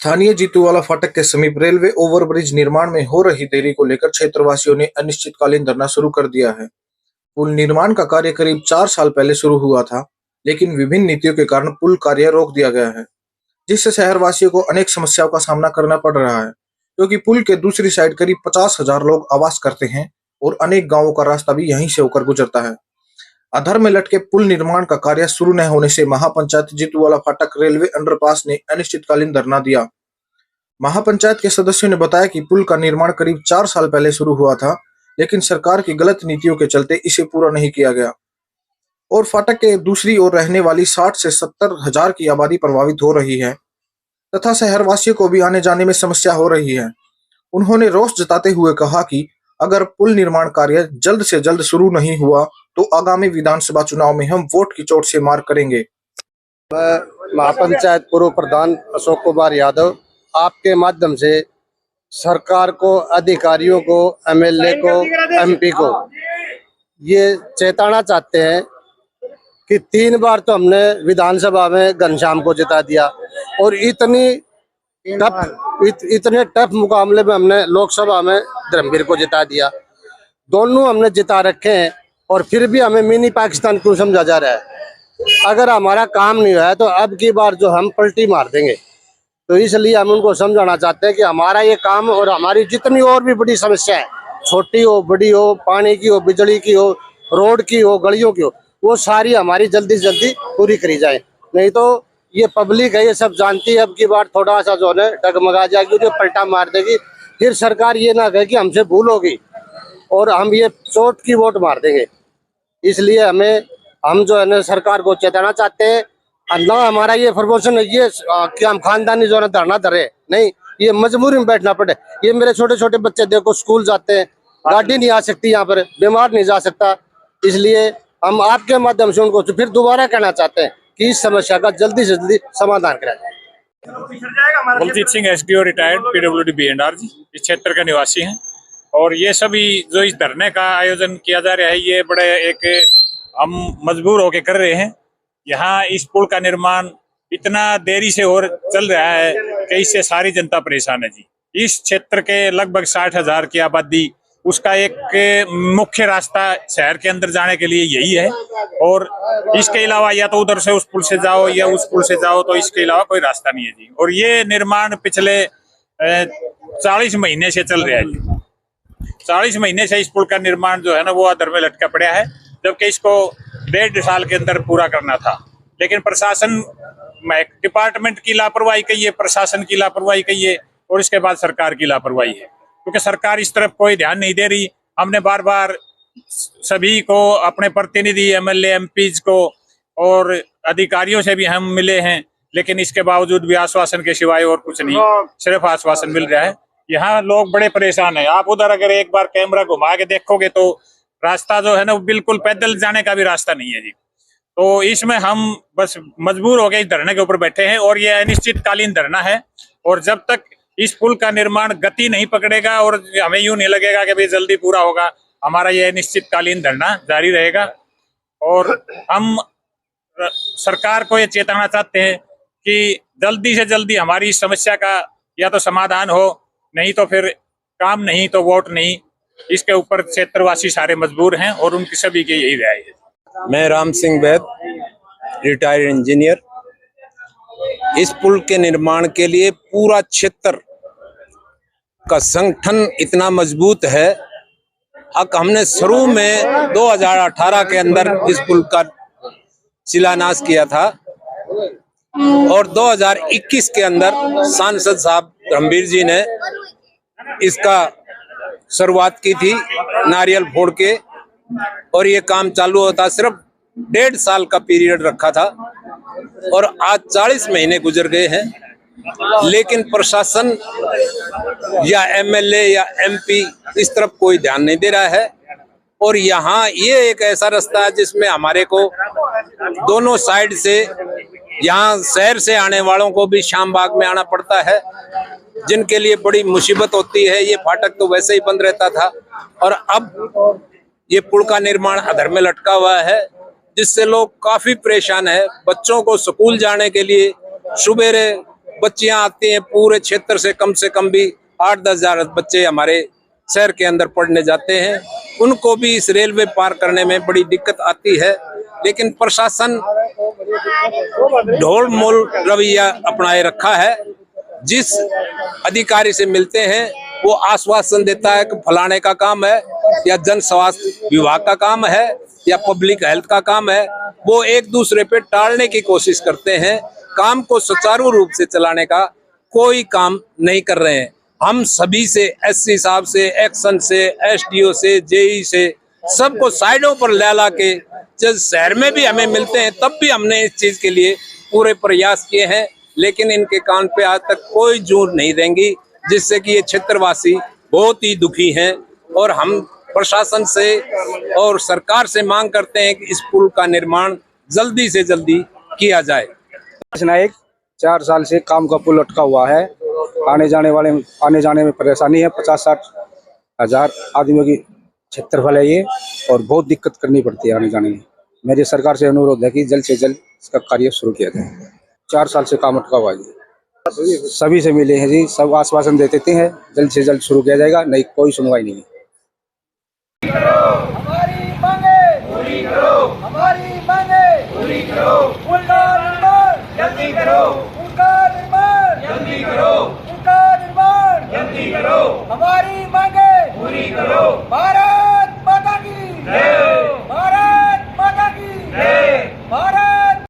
स्थानीय जीतूवाला फाटक के समीप रेलवे ओवरब्रिज निर्माण में हो रही देरी को लेकर क्षेत्रवासियों ने अनिश्चितकालीन धरना शुरू कर दिया है। पुल निर्माण का कार्य करीब 4 साल पहले शुरू हुआ था, लेकिन विभिन्न नीतियों के कारण पुल कार्य रोक दिया गया है, जिससे शहरवासियों को अनेक समस्याओं का सामना करना पड़ रहा है। क्योंकि पुल के दूसरी साइड करीब 50,000 लोग आवास करते हैं और अनेक गांवों का रास्ता भी यहीं से होकर गुजरता है। अधर में लटके पुल निर्माण का कार्य शुरू न होने से महापंचायत जीतूवाला फाटक रेलवे अंडरपास ने अनिश्चितकालीन धरना दिया। महापंचायत के सदस्यों ने बताया कि पुल का निर्माण करीब 4 साल पहले शुरू हुआ था, लेकिन सरकार की गलत नीतियों के चलते इसे पूरा नहीं किया गया और फाटक के दूसरी ओर रहने वाली 60 से 70 हजार की आबादी प्रभावित हो रही है तथा शहरवासियों को भी आने जाने में समस्या हो रही है। उन्होंने रोष जताते हुए कहा कि अगर पुल निर्माण कार्य जल्द से जल्द शुरू नहीं हुआ तो आगामी विधानसभा चुनाव में हम वोट की चोट से मार करेंगे। मैं महापंचायत पूर्व प्रधान अशोक कुमार यादव आपके माध्यम से सरकार को, अधिकारियों को, एमएलए को, एमपी को ये चेताना चाहते हैं कि 3 बार तो हमने विधानसभा में घनश्याम को जिता दिया और इतने टफ मुकाबले में हमने लोकसभा में धर्मवीर को जिता दिया। दोनों हमने जिता रखे हैं और फिर भी हमें मिनी पाकिस्तान क्यों समझा जा रहा है। अगर हमारा काम नहीं हुआ है तो अब की बार जो हम पलटी मार देंगे। तो इसलिए हम उनको समझाना चाहते हैं कि हमारा ये काम और हमारी जितनी और भी बड़ी समस्या है, छोटी हो बड़ी हो, पानी की हो, बिजली की हो, रोड की हो, गलियों की हो, वो सारी हमारी जल्दी से जल्दी पूरी करी जाए। नहीं तो ये पब्लिक है, ये सब जानती है, अब की बार थोड़ा सा जो है डगमगा जाएगी, जो पलटा मार देगी। फिर सरकार ये ना कहे कि हमसे भूल होगी और हम ये चोट की वोट मार देंगे। इसलिए हम जो है ना सरकार को चेताना चाहते हैं। ना हमारा ये प्रमोशन है ये कि हम खानदानी जो है धरना धरे, नहीं, ये मजबूरी में बैठना पड़े। ये मेरे छोटे छोटे बच्चे देखो स्कूल जाते हैं, गाड़ी नहीं आ सकती, यहाँ पर बीमार नहीं जा सकता। इसलिए हम आपके माध्यम से उनको फिर दोबारा कहना चाहते हैं कि इस समस्या का जल्दी से जल्दी समाधान कराया। Baljeet Singh SDO retired PWD BNR ji इस क्षेत्र का निवासी हैं और ये सभी जो इस धरने का आयोजन किया जा रहा है ये बड़े एक हम मजबूर होकर कर रहे हैं। यहाँ इस पुल का निर्माण इतना देरी से और चल रहा है कि इससे सारी जनता परेशान है जी। इस क्षेत्र के लगभग 60,000 की आबादी, उसका एक मुख्य रास्ता शहर के अंदर जाने के लिए यही है और इसके अलावा या तो उधर से उस पुल से जाओ या उस पुल से जाओ, तो इसके अलावा कोई रास्ता नहीं है जी। और ये निर्माण पिछले 40 महीने से चल रहा है जी। 40 महीने से इस पुल का निर्माण जो है ना वो अधर में लटका पड़ा है, जबकि इसको 1.5 साल के अंदर पूरा करना था। लेकिन प्रशासन, डिपार्टमेंट की लापरवाही कहिए, प्रशासन की लापरवाही कहिए और इसके बाद सरकार की लापरवाही है, क्योंकि सरकार इस तरफ कोई ध्यान नहीं दे रही। हमने बार बार सभी को, अपने प्रतिनिधि, एमएलए, एमपीज को और अधिकारियों से भी हम मिले हैं, लेकिन इसके बावजूद भी आश्वासन के सिवाय और कुछ नहीं, सिर्फ आश्वासन मिल रहा है। यहाँ लोग बड़े परेशान हैं। आप उधर अगर एक बार कैमरा घुमा के देखोगे तो रास्ता जो है ना वो बिल्कुल पैदल जाने का भी रास्ता नहीं है जी। तो इसमें हम बस मजबूर हो गए इस धरने के ऊपर बैठे हैं और ये अनिश्चितकालीन धरना है। और जब तक इस पुल का निर्माण गति नहीं पकड़ेगा और हमें यूं नहीं लगेगा कि भाई जल्दी पूरा होगा, हमारा ये अनिश्चितकालीन धरना जारी रहेगा। और हम सरकार को ये चेताना चाहते हैं कि जल्दी से जल्दी हमारी इस समस्या का या तो समाधान हो, नहीं तो फिर काम नहीं तो वोट नहीं। इसके ऊपर क्षेत्रवासी सारे मजबूर हैं और उनकी सभी की यही राय है। मैं राम सिंह वैद, रिटायर्ड इंजीनियर। इस पुल के निर्माण के लिए पूरा क्षेत्र का संगठन इतना मजबूत है। हमने शुरू में 2018 के अंदर इस पुल का शिलान्यास किया था और 2021 के अंदर सांसद साहब धर्मवीर जी ने इसका शुरुआत की थी नारियल फोड़ के, और ये काम चालू होता सिर्फ 1.5 साल का पीरियड रखा था और आज 40 महीने गुजर गए हैं। लेकिन प्रशासन या एमएलए या एमपी इस तरफ कोई ध्यान नहीं दे रहा है। और यहाँ ये एक ऐसा रास्ता है जिसमें हमारे को दोनों साइड से, यहाँ शहर से आने वालों को भी शामबाग में आना पड़ता है, जिनके लिए बड़ी मुसीबत होती है। ये फाटक तो वैसे ही बंद रहता था और अब ये पुल का निर्माण अधर में लटका हुआ है, जिससे लोग काफी परेशान है। बच्चों को स्कूल जाने के लिए सुबेरे बच्चियां आती हैं पूरे क्षेत्र से कम भी 8-10 हजार बच्चे हमारे शहर के अंदर पढ़ने जाते हैं। उनको भी इस रेलवे पार करने में बड़ी दिक्कत आती है, लेकिन प्रशासन ढोल मोल रवैया अपनाए रखा है। जिस अधिकारी से मिलते हैं वो आश्वासन देता है कि फलाने का काम है या जन स्वास्थ्य विभाग का काम है या पब्लिक हेल्थ का काम है। वो एक दूसरे पे टालने की कोशिश करते हैं, काम को सुचारू रूप से चलाने का कोई काम नहीं कर रहे हैं। हम सभी से, एससी साहब से, एक्शन से, एसडीओ से, जेई से, सबको साइडों पर ला के जब शहर में भी हमें मिलते हैं तब भी हमने इस चीज के लिए पूरे प्रयास किए हैं, लेकिन इनके कान पे आज तक कोई जूर नहीं देंगी, जिससे कि ये क्षेत्रवासी बहुत ही दुखी हैं। और हम प्रशासन से और सरकार से मांग करते हैं कि इस पुल का निर्माण जल्दी से जल्दी किया जाए। नायक 4 साल से काम का पुल अटका हुआ है। आने जाने में परेशानी है। 50-60 हजार आदमियों की क्षेत्रफल है ये, और बहुत दिक्कत करनी पड़ती है आने जाने में। मेरी सरकार से अनुरोध है कि जल्द से जल्द इसका कार्य शुरू किया जाए। 4 साल से काम अटका हुआ है। सभी से मिले हैं जी, सब आश्वासन देते हैं जल्द से जल्द शुरू किया जाएगा, नहीं कोई सुनवाई नहीं है। हमारी मांगे पूरी करो, हमारी मांगे पूरी करो, पुल का निर्माण जल्दी करो, पुल का निर्माण जल्दी करो।